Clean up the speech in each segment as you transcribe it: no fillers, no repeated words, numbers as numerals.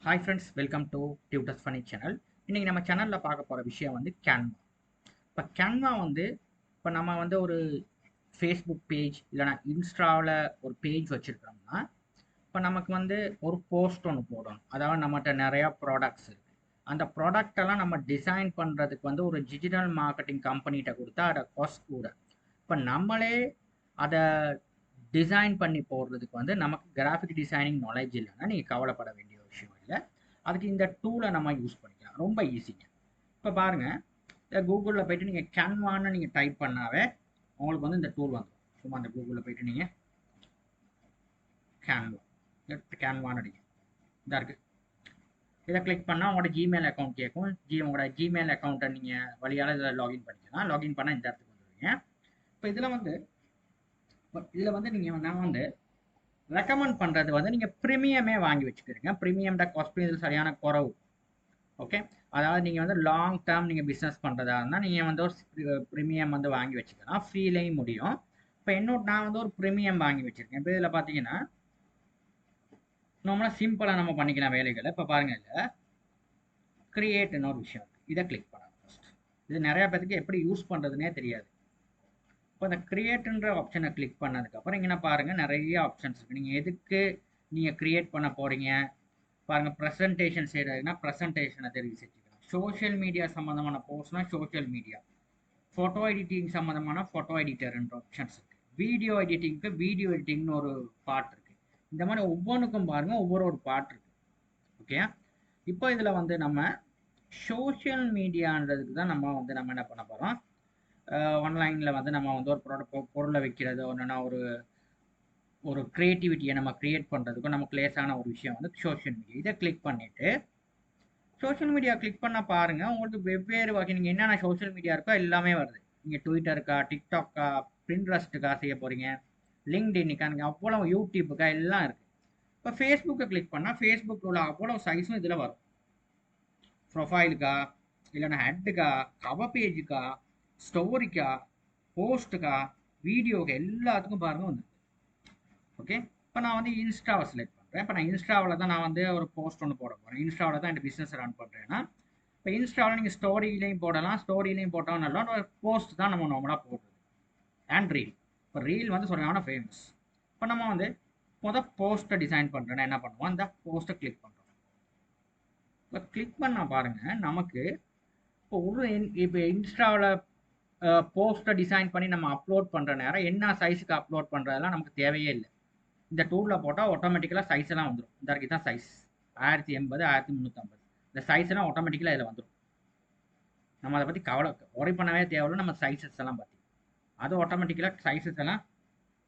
Hi friends, welcome to tutors funny channel. இன்றைக்கி நம்ம சேனலில் பார்க்க போகிற விஷயம் வந்து கேன்வா. இப்போ கேன்வா வந்து இப்போ நம்ம வந்து ஒரு ஃபேஸ்புக் பேஜ் இல்லைனா இன்ஸ்டாவில் ஒரு பேஜ் வச்சுருக்கிறோம்னா, இப்போ நமக்கு வந்து ஒரு போஸ்ட் ஒன்று போடணும். அதாவது நம்மகிட்ட நிறையா ப்ராடக்ட்ஸ் இருக்குது. அந்த ப்ராடக்டெல்லாம் நம்ம டிசைன் பண்ணுறதுக்கு வந்து ஒரு டிஜிட்டல் மார்க்கெட்டிங் கம்பெனிகிட்ட கொடுத்தா அதை காஸ்ட் கூட. இப்போ நம்மளே அதை டிசைன் பண்ணி போடுறதுக்கு வந்து நமக்கு கிராஃபிக் டிசைனிங் நாலேஜ் இல்லைன்னா நீங்கள் கவலைப்பட வேண்டிய விஷயம் இல்லை. அதுக்கு இந்த டூலை நம்ம யூஸ் பண்ணிக்கலாம், ரொம்ப ஈஸிங்க. இப்போ பாருங்கள், கூகுளில் போய்ட்டு நீங்கள் கேன்வான்னு நீங்கள் டைப் பண்ணாவே உங்களுக்கு வந்து இந்த டூல் வந்துடும். சும்மா அந்த கூகுளில் போய்ட்டு நீங்கள் கேன்வான்னு அடிங்க, இதாக இருக்குது. இதை கிளிக் பண்ணால் உங்களோட ஜிமெயில் அக்கௌண்ட் கேட்கும். உங்களோட ஜிமெயில் அக்கௌண்ட்டை நீங்கள் வழியால் இதில் லாகின் பண்ணிக்கலாம். லாகின் பண்ணால் இந்த இடத்துக்கு வந்துடுவீங்க. இப்போ இதில் வந்து நான் வந்து ரெக்கமெண்ட் பண்ணுறது வந்து நீங்கள் ப்ரீமியமே வாங்கி வச்சுக்கிறீங்க. ப்ரீமியம்ட காஸ்ட் இது சரியான குறவு. ஓகே, அதாவது நீங்கள் வந்து லாங் டேர்ம் நீங்கள் பிஸ்னஸ் பண்ணுறதா இருந்தால் நீங்கள் வந்து ஒரு ப்ரீமியம் வந்து வாங்கி வச்சுக்கலாம், ஃப்ரீலேயும் முடியும். இப்போ நான் வந்து ஒரு ப்ரீமியம் வாங்கி வச்சுருக்கேன். இப்போ இதில் பார்த்தீங்கன்னா நம்மளாம் சிம்பிளாக நம்ம பண்ணிக்கலாம் வேலைகளை. இப்போ பாருங்கள், இல்லை கிரியேட்னு ஒரு விஷயம் இருக்குது. இதை கிளிக் பண்ணலாம். ஃபஸ்ட் இது நிறையா பேருக்கு எப்படி யூஸ் பண்ணுறதுனே தெரியாது. இப்போ அந்த கிரியேட்ன்ற ஆப்ஷனை கிளிக் பண்ணதுக்கப்புறம் இங்கே பாருங்கள், நிறைய ஆப்ஷன்ஸ் இருக்குது. நீங்கள் எதுக்கு நீங்கள் கிரியேட் பண்ண போகிறீங்க பாருங்கள். ப்ரெசன்டேஷன் செய்கிறதுனா ப்ரெசன்டேஷனை தெரிவி செஞ்சுக்கலாம். சோஷியல் மீடியா சம்மந்தமான போஸ்ட்னா சோஷியல் மீடியா, ஃபோட்டோ எடிட்டிங் சம்மந்தமான ஃபோட்டோ எடிட்டர்ன்ற ஆப்ஷன்ஸ் இருக்குது. வீடியோ எடிட்டிங்க்கு வீடியோ எடிட்டிங்னு ஒரு பார்ட் இருக்குது. இந்த மாதிரி ஒவ்வொன்றுக்கும் பாருங்கள், ஒவ்வொரு பார்ட் இருக்குது. ஓகே, இப்போ இதில் வந்து நம்ம சோஷியல் மீடியான்றதுக்கு தான் நம்ம என்ன பண்ண போகிறோம், ஆன்லைனில் வந்து நம்ம வந்து ஒரு பொருளை வைக்கிறதோ இல்லைன்னா ஒரு க்ரியேட்டிவிட்டியை நம்ம க்ரியேட் பண்ணுறதுக்கும் நமக்கு லேசான ஒரு விஷயம் வந்து சோஷியல் மீடியா. இதை கிளிக் பண்ணிவிட்டு சோஷியல் மீடியா கிளிக் பண்ண பாருங்கள், உங்களுக்கு வெவ்வேறு வகை நீங்கள் என்னென்ன சோஷியல் மீடியா இருக்கோ எல்லாமே வருது. நீங்கள் ட்விட்டருக்கா, டிக்டாக்கா, பின்ட்ரெஸ்ட்டுக்கா செய்ய போகிறீங்க, லிங்க்டின்னுக்கா, நீங்கள் அவ்வளோ யூடியூப்புக்கா எல்லாம் இருக்குது. இப்போ ஃபேஸ்புக்கை கிளிக் பண்ணால் ஃபேஸ்புக்கில் உள்ள அவ்வளோ சைஸும் இதில் வரும். ப்ரொஃபைலுக்கா இல்லைன்னா ஹெட்டுக்கா, கவர் பேஜுக்கா, ஸ்டோரிக்கா, போஸ்ட்டுக்கா, வீடியோக்கா எல்லாத்துக்கும் பாருங்கள் வந்து. ஓகே, இப்போ நான் வந்து இன்ஸ்டாவை செலக்ட் பண்ணுறேன். இப்போ நான் இன்ஸ்டாவில் தான் நான் வந்து ஒரு போஸ்ட் ஒன்று போட போகிறேன். இன்ஸ்டாவில் தான் என் பிஸ்னஸ் ரன் பண்ணுறேன்னா, இப்போ இன்ஸ்டாவில் நீங்கள் ஸ்டோரியிலையும் போடலாம், ஸ்டோரியிலையும் போட்டாலும் நல்லா போஸ்ட் தான் நம்ம நார்மலாக போடுறது. And reel. இப்போ ரீல் வந்து சரியான ஃபேமஸ். இப்போ நம்ம வந்து போஸ்ட்டை டிசைன் பண்ணுறேன்னா என்ன பண்ணுவோம், அந்த போஸ்ட்டை கிளிக் பண்ணுறோம். இப்போ கிளிக் பண்ணால் பாருங்கள், நமக்கு இப்போ இன்ஸ்டாவில் போஸ்ட்டை டிசைன் பண்ணி நம்ம அப்லோட் பண்ணுற நேரம் என்ன சைஸுக்கு அப்லோட் பண்ணுறதெல்லாம் நமக்கு தேவையே இல்லை. இந்த டூலில் போட்டால் ஆட்டோமேட்டிக்கலாக சைஸ் எல்லாம் வந்துடும். இந்த வரைக்கும் தான் சைஸ் 1080 1350. இந்த சைஸ் எல்லாம் ஆட்டோமேட்டிக்கலாக இதில் வந்துடும். நம்ம அதை பற்றி ஒரி பண்ணவே தேவையில்லை. நம்ம சைஸஸ் எல்லாம் பார்த்தி அது ஆட்டோமேட்டிக்கலாக சைஸஸ் எல்லாம்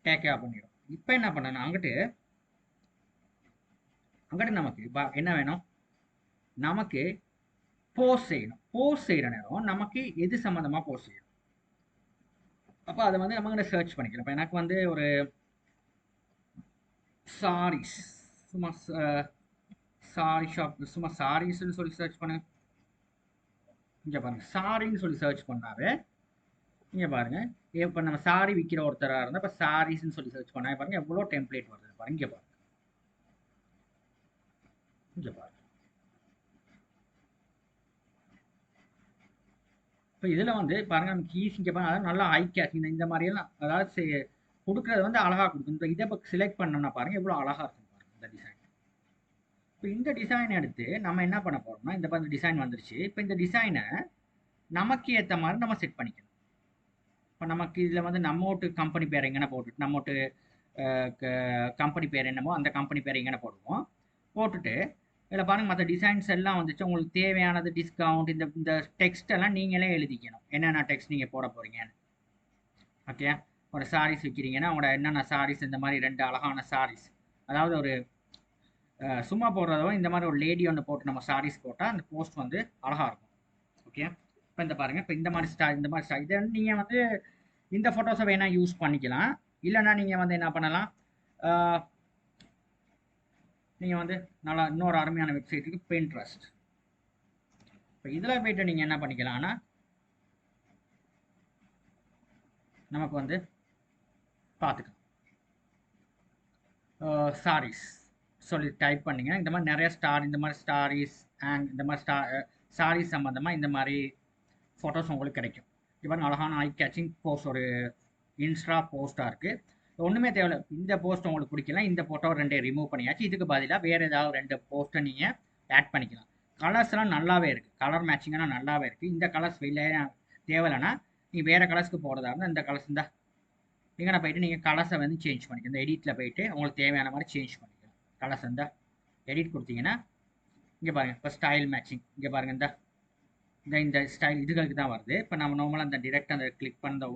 டேக் கேர் பண்ணிடும். இப்போ என்ன பண்ணணும், அங்கிட்டு நமக்கு என்ன வேணும், நமக்கு போஸ்ட் செய்யணும். போஸ்ட் செய்கிற நேரம் நமக்கு எது சம்மந்தமாக போஸ்ட் செய்யணும், அப்போ அதை வந்து நம்ம சர்ச் பண்ணிக்கலாம். இப்போ எனக்கு வந்து ஒரு சாரீஸ், சும்மா சாரி ஷாப், சும்மா சாரீஸ்ன்னு சொல்லி சர்ச் பண்ணு. இங்கே பாருங்கள், சாரின்னு சொல்லி சர்ச் பண்ணாவே இங்கே பாருங்கள், இப்போ நம்ம சாரி விற்கிற ஒருத்தராக இருந்தால் இப்போ சாரீஸ்ன்னு சொல்லி சர்ச் பண்ணால் பாருங்கள் எவ்வளோ டெம்ப்ளேட் வருது பாருங்க. இங்கே பாருங்கள், இங்கே பாருங்கள். இப்போ இதில் வந்து பாருங்கள் நமக்கு ஈஸி. இங்கே பாருங்கள், அதாவது நல்லா ஹை கேஷ் இந்த மாதிரியெல்லாம் அதாவது கொடுக்குறது வந்து அழகாக கொடுக்கும். இந்த இதை இப்போ செலக்ட் பண்ணோம்னா பாருங்கள் எவ்வளோ அழகாக இருக்கும் பாருங்கள் இந்த டிசைன். இப்போ இந்த டிசைன் எடுத்து நம்ம என்ன பண்ண போகிறோம்னா, இந்த மாதிரி டிசைன் வந்துருச்சு. இப்போ இந்த டிசைனை நமக்கு ஏற்ற மாதிரி நம்ம செட் பண்ணிக்கணும். இப்போ நமக்கு இதில் வந்து நம்மோட்டு கம்பெனி பேர் எங்கன்னா போட்டுட்டு நம்மோட்டு கம்பெனி பேர் என்னமோ அந்த கம்பெனி பேர் எங்கன்னா போடுவோம். போட்டுட்டு இதில் பாருங்கள் மற்ற டிசைன்ஸ் எல்லாம் வந்துச்சு. உங்களுக்கு தேவையானது டிஸ்கவுண்ட் இந்த டெக்ஸ்ட் எல்லாம் நீங்களே எழுதிக்கணும், என்னென்ன டெக்ஸ்ட் நீங்கள் போட போகிறீங்கன்னு. ஓகே, ஒரு சாரீஸ் விற்கிறீங்கன்னா உங்களோட என்னென்ன சாரீஸ், இந்த மாதிரி 2 அழகான சாரீஸ், அதாவது ஒரு சும்மா போடுறதோ இந்த மாதிரி ஒரு லேடி ஒன்று போட்டு நம்ம சாரீஸ் போட்டால் அந்த போஸ்ட் வந்து அழகாக இருக்கும். ஓகே, இப்போ இந்த பாருங்கள், இப்போ இந்த மாதிரி ஸ்டார் இதை நீங்கள் வந்து இந்த ஃபோட்டோஸை வேணால் யூஸ் பண்ணிக்கலாம். இல்லைன்னா நீங்கள் வந்து என்ன பண்ணலாம், நீங்கள் வந்து நல்லா இன்னொரு அருமையான வெப்சைட்டுக்கு பின்ட்ரெஸ்ட். இப்போ இதில் போய்ட்டு நீங்கள் என்ன பண்ணிக்கலாம்னா, நமக்கு வந்து பார்த்துக்கலாம் சாரீஸ். சொல்லி டைப் பண்ணிங்கன்னா இந்த மாதிரி நிறைய ஸ்டார், இந்த மாதிரி ஸ்டாரிஸ் அண்ட் இந்த மாதிரி ஸ்டாரிஸ் சம்மந்தமாக இந்த மாதிரி ஃபோட்டோஸ் உங்களுக்கு கிடைக்கும். இப்போ அழகான ஐ கேச்சிங் போஸ்ட் ஒரு இன்ஸ்டா போஸ்ட்டாக இருக்குது. ஒன்றுமே தேவையில்ல. இந்த போஸ்ட் உங்களுக்கு பிடிக்கல, இந்த ஃபோட்டோ 2 ரிமூவ் பண்ணியாச்சு. இதுக்கு பதிலாக வேறு ஏதாவது 2 போஸ்ட்டை நீங்கள் ஆட் பண்ணிக்கலாம். கலர்ஸ்லாம் நல்லாவே இருக்குது, கலர் மேட்சிங்கான நல்லாவே இருக்குது. இந்த கலர்ஸ் வெளியே தேவையில்லைன்னா நீங்கள் வேறு கலர்ஸ்க்கு போகிறதா இருந்தால் இந்த கலர்ஸ் இருந்தால் இங்கே போயிட்டு நீங்கள் கலர்ஸை வந்து சேஞ்ச் பண்ணிக்கலாம். இந்த எடிட்டில் போயிட்டு உங்களுக்கு தேவையான மாதிரி சேஞ்ச் பண்ணிக்கலாம். கலர்ஸ் இருந்தால் எடிட் கொடுத்தீங்கன்னா இங்கே பாருங்கள், இப்போ ஸ்டைல் மேட்சிங் இங்கே பாருங்கள், இந்த ஸ்டைல் இதுகளுக்கு தான் வருது. இப்போ நம்ம நார்மலாக அந்த டிரெக்ட் அந்த கிளிக் பண்ண இந்த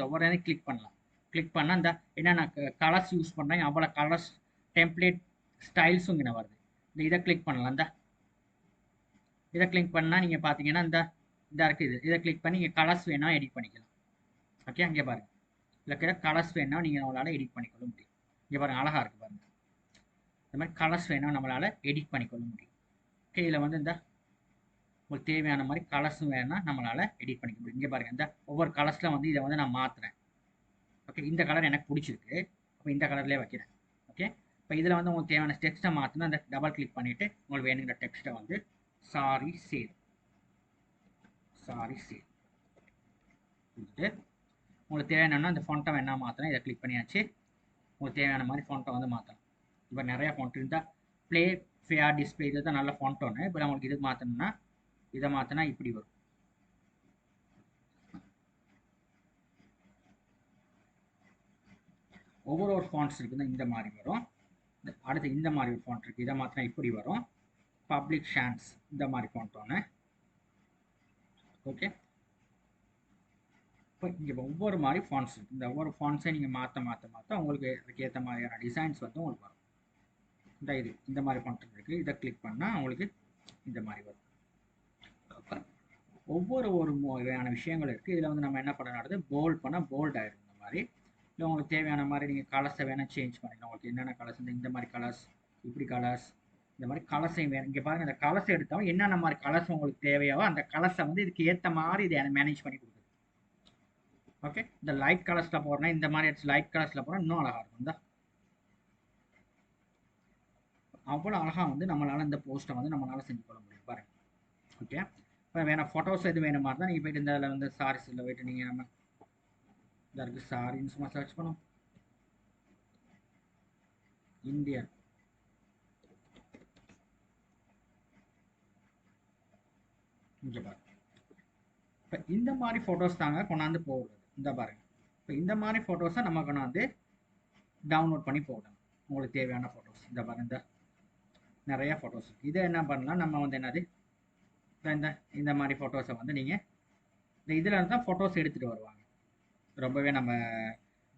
ஒவ்வொரு கிளிக் பண்ணலாம். கிளிக் பண்ணால் இந்த என்னென்ன கலர்ஸ் யூஸ் பண்ணுறேன் அவ்வளோ கலர்ஸ் டெம்ப்ளேட் ஸ்டைல்ஸும் இங்கே வருது. இதை கிளிக் பண்ணலாம். இதை கிளிக் பண்ணால் நீங்கள் பார்த்தீங்கன்னா இதாக இருக்குது. இதை கிளிக் பண்ணி நீங்கள் கலர்ஸ் வேணால் எடிட் பண்ணிக்கலாம். ஓகே, அங்கே பாருங்கள், இல்லை கலர்ஸ் வேணால் நீங்கள் நம்மளால் எடிட் பண்ணிக்கொள்ள முடியும். இங்கே பாருங்கள், அழகாக இருக்குது பாருங்கள். இந்த மாதிரி கலர்ஸ் வேணால் நம்மளால் எடிட் பண்ணிக்கொள்ள முடியும். ஓகே, இதில் வந்து உங்களுக்கு தேவையான மாதிரி கலர்ஸும் வேணால் நம்மளால் எடிட் பண்ணிக்க முடியும். இங்கே பாருங்கள், ஒவ்வொரு கலர்ஸில் வந்து இதை வந்து நான் மாற்றுறேன். ஓகே, இந்த கலர் எனக்கு பிடிச்சிருக்கு, அப்போ இந்த கலர்லேயே வைக்கிறேன். ஓகே, இப்போ இதில் வந்து உங்களுக்கு தேவையான டெக்ஸ்ட்டை மாற்றினா அந்த டபுள் கிளிக் பண்ணிவிட்டு உங்களுக்கு வேணுங்கிற டெக்ஸ்ட்டை வந்து சாரி சேல் கொடுத்துட்டு உங்களுக்கு தேவையான அந்த ஃபாண்ட்டை வேணா மாற்றலாம். இதை கிளிக் பண்ணியாச்சு. உங்களுக்கு தேவையான மாதிரி ஃபாண்ட்டை வந்து மாற்றலாம். இப்போ நிறையா ஃபாண்ட் இருந்தால் ப்ளே ஃபேர் டிஸ்பிளே இது தான் நல்ல ஃபாண்ட் ஒன்று. இப்போ நம்மளுக்கு இது மாற்றணும்னா இதை மாற்றினா இப்படி வரும். ஒவ்வொரு ஃபாண்ட்ஸ் இருக்குது, இந்த மாதிரி வரும். அடுத்து இந்த மாதிரி ஒரு ஃபாண்ட் இருக்குது, இதை மாற்றினா இப்படி வரும். பப்ளிக் ஷான்ஸ் இந்த மாதிரி ஃபாண்ட் ஒன்று. ஓகே, இப்போ இங்கே ஒவ்வொரு மாதிரி ஃபாண்ட்ஸ் இருக்குது. இந்த ஒவ்வொரு ஃபாண்ட்ஸை நீங்கள் மாற்ற உங்களுக்கு அதுக்கேற்ற மாதிரியான டிசைன்ஸ் வந்து உங்களுக்கு வரும். இந்த மாதிரி ஃபாண்ட் இருக்குது, இதை கிளிக் பண்ணால் உங்களுக்கு இந்த மாதிரி வரும். ஒவ்வொரு வகையான விஷயங்கள் இருக்குது. இதில் வந்து நம்ம என்ன பண்ண போல்ட் பண்ணால் போல்ட் ஆகிடும். இந்த மாதிரி இல்லை உங்களுக்கு தேவையான மாதிரி நீங்கள் கலர்ஸை வேணால் சேஞ்ச் பண்ணிக்கலாம். உங்களுக்கு என்னென்ன கலர்ஸ் இந்த மாதிரி கலர்ஸ், இப்படி கலர்ஸ், இந்த மாதிரி கலர்ஸையும் வேணும். இங்கே பாருங்கள், இந்த கலர்ஸ் எடுத்தாலும் என்னென்ன மாதிரி கலர்ஸ் உங்களுக்கு தேவையோ அந்த கலர்ஸை வந்து இதுக்கு ஏற்ற மாதிரி இதை மேனேஜ் பண்ணி கொடுக்குது. ஓகே, இந்த லைட் கலர்ஸில் போடுறேன், இந்த மாதிரி லைட் கலர்ஸில் போனால் இன்னும் அழகாக இருக்கும். இந்த அவ்வளோ அழகாக வந்து நம்மளால் இந்த போஸ்ட்டை வந்து நம்மளால் செஞ்சு கொள்ள முடியும் பாருங்கள். ஓகே, இப்போ வேணால் ஃபோட்டோஸ் எது வேணும் மாதிரி தான் நீங்கள் போய்ட்டு இந்த இதில் வந்து சாரீஸில் போய்ட்டு நீங்கள் நம்ம இதாக இருக்குது சாரின்னு சும்மா சர்ச் பண்ணோம். இந்தியன் இங்கே பாருங்க, இப்போ இந்த மாதிரி ஃபோட்டோஸ் தாங்க கொண்டாந்து போடுறது. இந்த பாருங்கள், இப்போ இந்த மாதிரி ஃபோட்டோஸை நம்ம கொண்டாந்து டவுன்லோட் பண்ணி போடணும். உங்களுக்கு தேவையான ஃபோட்டோஸ் இந்த பாருங்க, நிறைய ஃபோட்டோஸ் இருக்குது. இதை என்ன பண்ணலாம், நம்ம வந்து என்னது இந்த மாதிரி ஃபோட்டோஸை வந்து நீங்கள் இந்த இதில் இருந்து தான் ஃபோட்டோஸ் எடுத்துகிட்டு வருவாங்க. ரொம்பவே நம்ம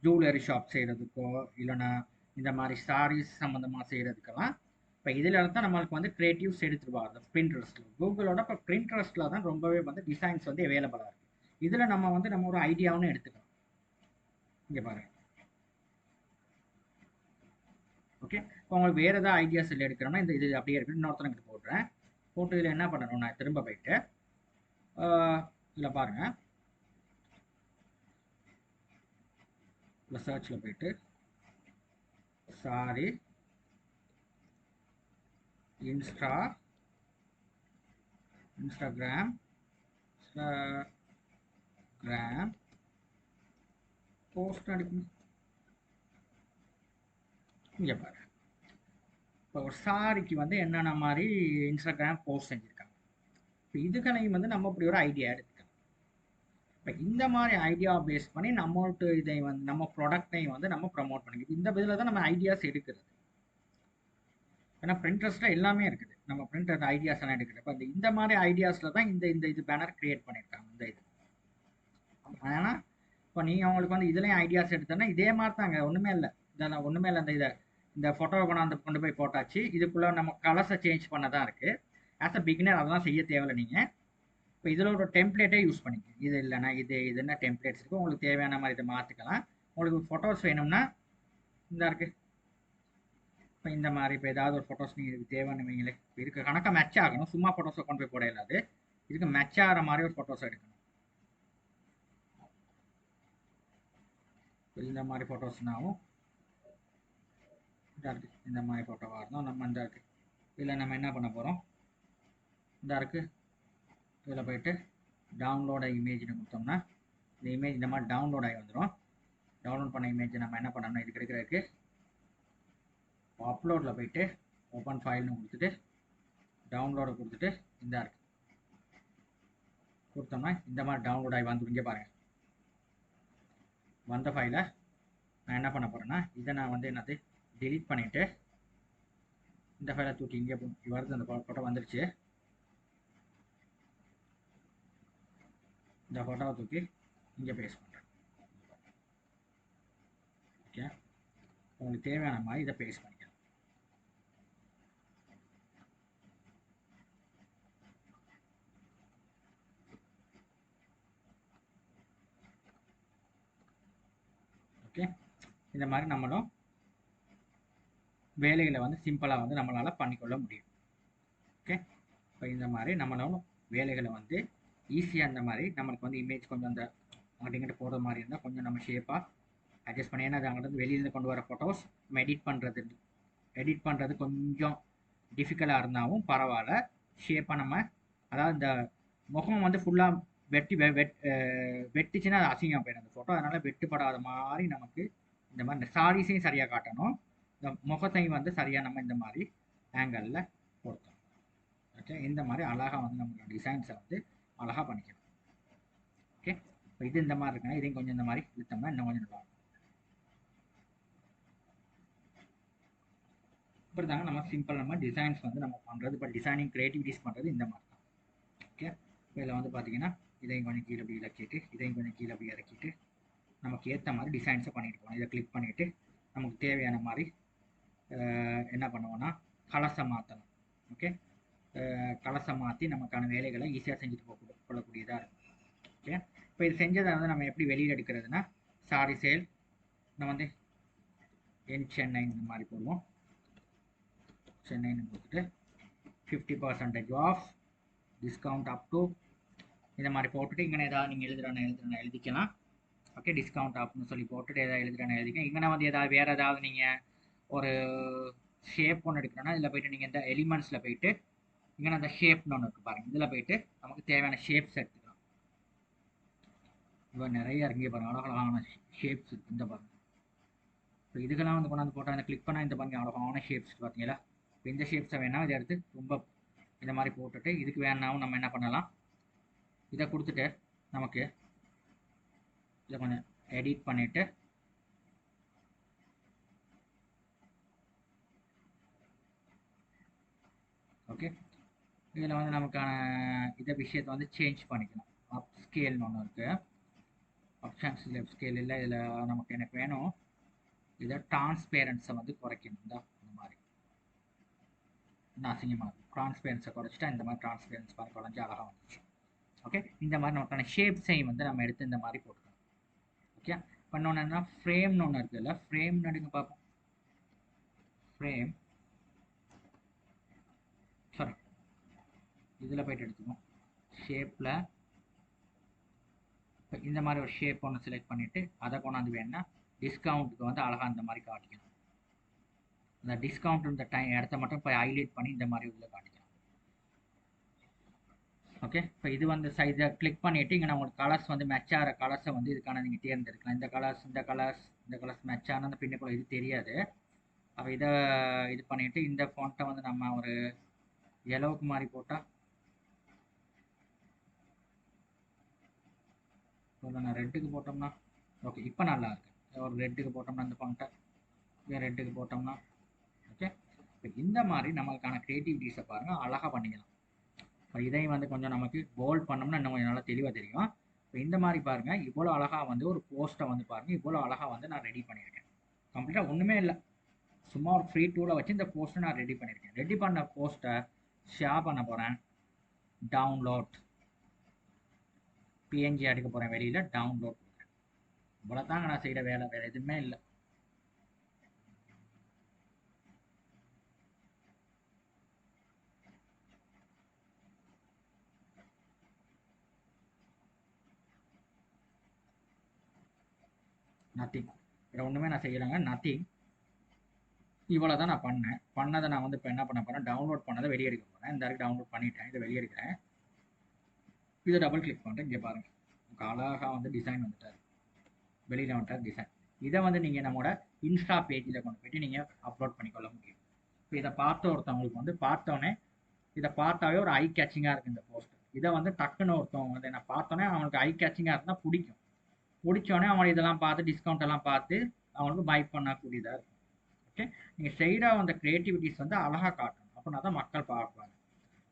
ஜுவல்லரி ஷாப் செய்கிறதுக்கோ இல்லைன்னா இந்த மாதிரி சாரீஸ் சம்மந்தமாக செய்கிறதுக்கெல்லாம் இப்போ இதில் இருந்து தான் நம்மளுக்கு வந்து க்ரியேட்டிவ்ஸ் எடுத்துகிட்டு வர்றது. பிரிண்ட்ரெஸ்ட்டில் கூகுளோட இப்போ பிரிண்ட்ரெஸ்ட்டில் தான் ரொம்பவே வந்து டிசைன்ஸ் வந்து அவைலபிளாக இருக்குது. இதில் நம்ம வந்து நம்ம ஒரு ஐடியாவும் எடுத்துக்கலாம். இங்கே பாருங்கள். ஓகே, இப்போ உங்களுக்கு வேறு ஏதாவது ஐடியாஸ் இல்லை எடுக்கிறோம்னா இந்த இது அப்படியே இருக்குது. இன்னொருத்தனுக்கு போடுறேன். போட்டு இதில் என்ன பண்ணணும், நான் திரும்ப போயிட்டு இதில் பாருங்கள், இல்லை சர்ச்சில் போயிட்டு சாரி இன்ஸ்டாகிராம் போஸ்ட் அடிக்கணும். இங்கே பாரு, இப்போ ஒரு சாரிக்கு வந்து என்னென்ன மாதிரி இன்ஸ்டாகிராம் போஸ்ட் செஞ்சுருக்காங்க. இப்போ இதுக்களையும் வந்து நம்ம இப்படி ஒரு ஐடியா எடுத்துக்கலாம். இப்போ இந்த மாதிரி ஐடியா பேஸ் பண்ணி நம்மள்ட்ட இதை வந்து நம்ம ப்ராடக்டையும் வந்து நம்ம ப்ரமோட் பண்ணிக்கலாம். இந்த இதில் தான் நம்ம ஐடியாஸ் எடுக்கிறது. ஏன்னா பிரிண்டர்ஸில் எல்லாமே இருக்குது. நம்ம பிரிண்டர் ஐடியாஸ் எல்லாம் எடுக்கிறது. இப்போ இந்த மாதிரி ஐடியாஸில் தான் இந்த இது பேனர் கிரியேட் பண்ணியிருக்காங்க. இந்த இது ஆனால் இப்போ நீங்கள் அவங்களுக்கு வந்து இதுலேயும் ஐடியாஸ் எடுத்தோன்னா இதே மாதிரி தாங்க, ஒன்றுமே இல்லை. இதெல்லாம் ஒன்றுமே இல்லை. இந்த ஃபோட்டோவை கொண்டு போய் போட்டாச்சு. இதுக்குள்ளே நம்ம கலர்ஸை சேஞ்ச் பண்ண தான் இருக்குது. ஆஸ் அ பிகினர் அதெல்லாம் செய்ய தேவையில்லை. நீங்கள் இப்போ இதில் ஒரு டெம்ப்ளேட்டே யூஸ் பண்ணிக்கோங்க. இது இல்லைன்னா இது என்ன டெம்ப்ளேட்ஸ் இருக்குது, உங்களுக்கு தேவையான மாதிரி இதை மாற்றிக்கலாம். உங்களுக்கு ஃபோட்டோஸ் வேணும்னா இந்த இருக்குது. இப்போ இந்த மாதிரி இப்போ ஏதாவது ஒரு ஃபோட்டோஸ் நீங்கள் இதுக்கு தேவைன்னு வைங்களே, இதுக்கு கணக்காக மேட்ச் ஆகணும். சும்மா ஃபோட்டோஸை கொண்டு போய் போட இல்லாது, இதுக்கு மேட்ச் ஆகிற மாதிரி ஒரு ஃபோட்டோஸ் எடுக்கணும். இந்த மாதிரி ஃபோட்டோஸ்னாவும் இதாக இருக்குது. இந்த மாதிரி ஃபோட்டோவாக இருந்தோம் நம்ம இந்த இருக்குது. இதில் நம்ம என்ன பண்ண போகிறோம், இதாக இருக்குது. இதில் போயிட்டு டவுன்லோட இமேஜ்னு கொடுத்தோம்னா இந்த இமேஜ் இந்த மாதிரி டவுன்லோட் ஆகி வந்துடும். டவுன்லோட் பண்ண இமேஜை நம்ம என்ன பண்ணணும், இது கிடைக்கிறதுக்கு அப்லோடில் போயிட்டு ஓப்பன் ஃபைல்னு கொடுத்துட்டு டவுன்லோடை கொடுத்துட்டு இந்த இருக்குது கொடுத்தோம்னா இந்த மாதிரி டவுன்லோட் ஆகி வந்துடும். இங்கே பாருங்கள், வந்த ஃபைலை நான் என்ன பண்ண போகிறேன்னா இதை நான் வந்து என்னது டெலீட் பண்ணிவிட்டு இந்த ஃபைலை தூக்கி இங்கே வருது. அந்த ஃபோட்டோ வந்துருச்சு. இந்த ஃபோட்டோவை தூக்கி இங்கே பேஸ்ட் பண்ணுறேன். ஓகே, உங்களுக்கு தேவையான மாதிரி இதை பேஸ்ட் பண்ணிக்கலாம். ஓகே, இந்த மாதிரி நம்மளும் வேலைகளை வந்து சிம்பிளாக வந்து நம்மளால் பண்ணிக்கொள்ள முடியும். ஓகே, இப்போ இந்த மாதிரி நம்மளால வேலைகளை வந்து ஈஸியாக இந்த மாதிரி நம்மளுக்கு வந்து இமேஜ் கொஞ்சம் அந்த அங்கிட்ட போடுற மாதிரி இருந்தால் கொஞ்சம் நம்ம ஷேப்பாக அட்ஜஸ்ட் பண்ணி, ஏன்னா அது அங்கிட்ட வெளியிலேருந்து கொண்டு வர ஃபோட்டோஸ் நம்ம எடிட் பண்ணுறது கொஞ்சம் டிஃபிகல்ட்டாக இருந்தாலும் பரவாயில்ல. ஷேப்பாக நம்ம அதாவது இந்த முகம் வந்து ஃபுல்லாக வெட்டிச்சுன்னா அது அசிங்கம் போயிடும் அந்த ஃபோட்டோ. அதனால் வெட்டுப்படாத மாதிரி நமக்கு இந்த மாதிரி இந்த சாரீஸையும் சரியாக காட்டணும், இந்த முகத்தையும் வந்து சரியாக நம்ம இந்த மாதிரி ஆங்கிளில் பொருத்தணும். ஓகே, இந்த மாதிரி அழகாக வந்து நம்மளோட டிசைன்ஸை வந்து அழகாக பண்ணிக்கணும். ஓகே, இப்போ இது இந்த மாதிரி இருக்குன்னா இதையும் கொஞ்சம் இந்த மாதிரி இழுத்தோம்னா இன்னும் கொஞ்சம் நல்லா இருக்கும். இப்படி தாங்க நம்ம சிம்பிள் நம்ம டிசைன்ஸ் வந்து நம்ம பண்ணுறது. இப்போ டிசைனிங் க்ரியேட்டிவிட்டிஸ் பண்ணுறது இந்த மாதிரி தான். ஓகே, இதில் வந்து பார்த்தீங்கன்னா இதையும் கொஞ்சம் கீழே அப்படி இறக்கிட்டு இதையும் கொஞ்சம் கீழே அப்படி இறக்கிட்டு நமக்கு ஏற்ற மாதிரி டிசைன்ஸை பண்ணிட்டு போகணும். இதை கிளிக் பண்ணிவிட்டு நமக்கு தேவையான மாதிரி என்ன பண்ணுவோன்னா கலர்ஸை மாற்றணும். ஓகே, கலர்ஸை மாற்றி நமக்கான வேலைகளை ஈஸியாக செஞ்சுட்டு கொள்ளக்கூடியதாக இருக்கும். ஓகே, இப்போ இது செஞ்சதை வந்து நம்ம எப்படி வெளியில் எடுக்கிறதுனா சாரி சேல் நம்ம வந்து சென்னை இந்த மாதிரி போடுவோம். சென்னைன்னு கொடுத்துட்டு 50% ஆஃப் டிஸ்கவுண்ட் அப் டு இந்த மாதிரி போட்டுட்டு இங்கே ஏதாவது நீங்கள் எழுதிக்கலாம். ஓகே, டிஸ்கவுண்ட் ஆப்னு சொல்லி போட்டுட்டு எதாவது எழுதிக்கலாம். இங்கே வந்து ஏதாவது வேறு ஏதாவது நீங்கள் ஒரு ஷேப் ஒன்று எடுக்கணும்னா இதில் போய்ட்டு நீங்கள் இந்த எலிமெண்ட்ஸில் போய்ட்டு இங்கே அந்த ஷேப்னு ஒன்று இருக்குது பாருங்கள், இதில் போய்ட்டு நமக்கு தேவையான ஷேப்ஸ் எடுத்துக்கலாம். இப்போ நிறைய இருக்கு பாருங்கள், அழகான ஷேப்ஸ் இருக்குது. இந்த பாருங்கள், இப்போ இதுக்கெல்லாம் வந்து கொண்டாந்து போட்டால் இந்த கிளிக் பண்ணால் இந்த பாருங்கள் அழகான ஷேப்ஸ் பார்த்தீங்களா. இப்போ இந்த ஷேப்ஸை வேணால் இதை எடுத்து ரொம்ப இந்த மாதிரி போட்டுட்டு இதுக்கு வேணாலும் நம்ம என்ன பண்ணலாம், இதை கொடுத்துட்டு நமக்கு இதை கொஞ்சம் எடிட் பண்ணிவிட்டு ஓகே, இதில் வந்து நமக்கான இதை விஷயத்தை வந்து சேஞ்ச் பண்ணிக்கலாம். அப் ஸ்கேல்னு ஒன்று இருக்குது, ஆப்ஷன்ஸ் லெஃப்ட் ஸ்கேல் இல்லை. இதில் நமக்கு எனக்கு வேணும் இதை டிரான்ஸ்பேரன்ஸை வந்து குறைக்கணும். தான் இந்த மாதிரி அசிங்கமாக இருக்கும். டிரான்ஸ்பேரன்ஸை குறைச்சிட்டா இந்த மாதிரி டிரான்ஸ்பேரன்ஸ் மாதிரி குறைஞ்சி அழகாக வந்துச்சு. ஓகே, இந்த மாதிரி நமக்கான ஷேப்ஸையும் வந்து நம்ம எடுத்து இந்த மாதிரி போட்டுக்கலாம். ஓகே, இப்போ இன்னொன்று என்ன ஃப்ரேம்னு ஒன்று இருக்குதுல்ல, ஃப்ரேம் நடுங்க பார்ப்போம். ஃப்ரேம் சாரி இதில் போய்ட்டு எடுத்துக்கோம். ஷேப்பில் இப்போ இந்த மாதிரி ஒரு ஷேப் ஒன்று செலக்ட் பண்ணிவிட்டு அதை கொண்டாந்து வேணுன்னா டிஸ்கவுண்ட்டுக்கு வந்து அழகாக இந்த மாதிரி காட்டிக்கணும். இந்த டிஸ்கவுண்ட் இந்த இடத்த மட்டும் இப்போ ஹைலைட் பண்ணி இந்த மாதிரி உள்ள காட்டிக்கலாம். ஓகே, இப்போ இது வந்து இதை கிளிக் பண்ணிவிட்டு இங்கே நான் உங்களுக்கு கலர்ஸ் வந்து மேட்ச் ஆகிற கலர்ஸை வந்து இதுக்கான நீங்கள் தேர்ந்தெடுக்கலாம். இந்த கலர்ஸ் மேட்ச் ஆனால் அந்த பின்னுக்குள்ள இது தெரியாது. அப்போ இதை இது பண்ணிவிட்டு இந்த ஃபாண்ட்டை வந்து நம்ம ஒரு எலோவுக்கு மாதிரி போட்டால் நான் ரெட்டுக்கு போட்டோம்னா ஓகே, இப்போ நல்லா இருக்கு. ஒரு ரெட்டுக்கு போட்டோம்னா இந்த ஃபாண்ட்டை ரெட்டுக்கு போட்டோம்னா ஓகே. இப்போ இந்த மாதிரி நம்மளுக்கான க்ரியேட்டிவிட்டிஸை பாருங்கள் அழகாக பண்ணிக்கலாம். இப்போ இதையும் வந்து கொஞ்சம் நமக்கு போல்ட் பண்ணோம்னா இன்னும் கொஞ்சம் நல்லா தெளிவாக தெரியும். இப்போ இந்த மாதிரி பாருங்கள், இவ்வளோ அழகாக வந்து ஒரு போஸ்ட்டை வந்து பாருங்கள், இவ்வளோ அழகாக வந்து நான் ரெடி பண்ணியிருக்கேன். கம்ப்ளீட்டாக ஒன்றுமே இல்லை, சும்மா ஒரு ஃப்ரீ டூலை வச்சு இந்த போஸ்ட்டை நான் ரெடி பண்ணியிருக்கேன். ரெடி பண்ண போஸ்ட்டை ஷேர் பண்ண போகிறேன். டவுன்லோட் பிஎன்ஜி எடுக்க போகிறேன், வெளியில் டவுன்லோட் கொடுக்குறேன். இவ்வளோ தாங்க நான் செய்கிற வேலை, வேறு எதுவுமே இல்லை. நத்திங், வேறு ஒன்றுமே நான் செய்யலைங்க, நத்திங். இவ்வளோ தான் நான் பண்ணேன். பண்ணதை நான் வந்து இப்போ என்ன பண்ண போகிறேன், டவுன்லோட் பண்ணதை வெளியே எடுக்க போகிறேன். இந்த வரைக்கும் டவுன்லோட் பண்ணிட்டேன், இதை வெளியே எடுக்கிறேன். இதை டபுள் கிளிக் பண்ணுறேன். இங்கே பாருங்கள், அழகாக வந்து டிசைன் வந்துட்டார், வெளியில் வந்துட்டார் டிசைன். இதை வந்து நீங்கள் நம்மளோட இன்ஸ்டா பேஜில் கொண்டு போய்ட்டு நீங்கள் அப்லோட் பண்ணிக்கொள்ள முடியும். இப்போ இதை பார்த்த ஒருத்தவங்களுக்கு வந்து பார்த்தோன்னே, இதை பார்த்தாவே ஒரு ஐ கேச்சிங்காக இருக்குது இந்த போஸ்ட். இதை வந்து டக்குன்னு ஒருத்தவங்க வந்து என்ன பார்த்தோன்னே அவங்களுக்கு ஐ கேச்சிங்காக இருந்தால் பிடிக்கும். பிடிச்சோடனே அவங்க இதெல்லாம் பார்த்து டிஸ்கவுண்ட் எல்லாம் பார்த்து அவங்களுக்கு பை பண்ணக்கூடியதாக இருக்கும். ஓகே, நீங்கள் செய்கிற அந்த க்ரியேட்டிவிட்டிஸ் வந்து அழகாக காட்டணும், அப்படின்னா தான் மக்கள் பார்ப்பாங்க.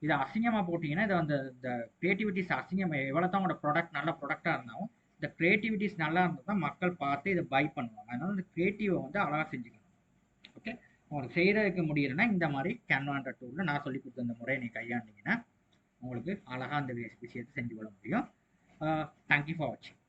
இதை அசிங்கமாக போட்டிங்கன்னா இதை வந்து இந்த க்ரியேட்டிவிட்டிஸ் அசிங்கமாக எவ்வளோ தான் உங்களோட ப்ராடக்ட் நல்ல ப்ராடக்டாக இருந்தாலும் இந்த க்ரியேட்டிவிட்டிஸ் நல்லா இருந்தால் தான் மக்கள் பார்த்து இதை பை பண்ணுவாங்க. அதனால இந்த க்ரியேட்டிவை வந்து அழகாக செஞ்சுக்கணும். ஓகே, உங்களுக்கு செய்கிறதுக்கு முடியலைன்னா இந்த மாதிரி கேன்வான்ற டூலில் நான் சொல்லி கொடுத்த இந்த முறையை நீங்கள் கையாண்டிங்கன்னா உங்களுக்கு அழகாக அந்த விஷயத்தை செஞ்சு கொள்ள முடியும். தேங்க்யூ ஃபார் வாட்சிங்.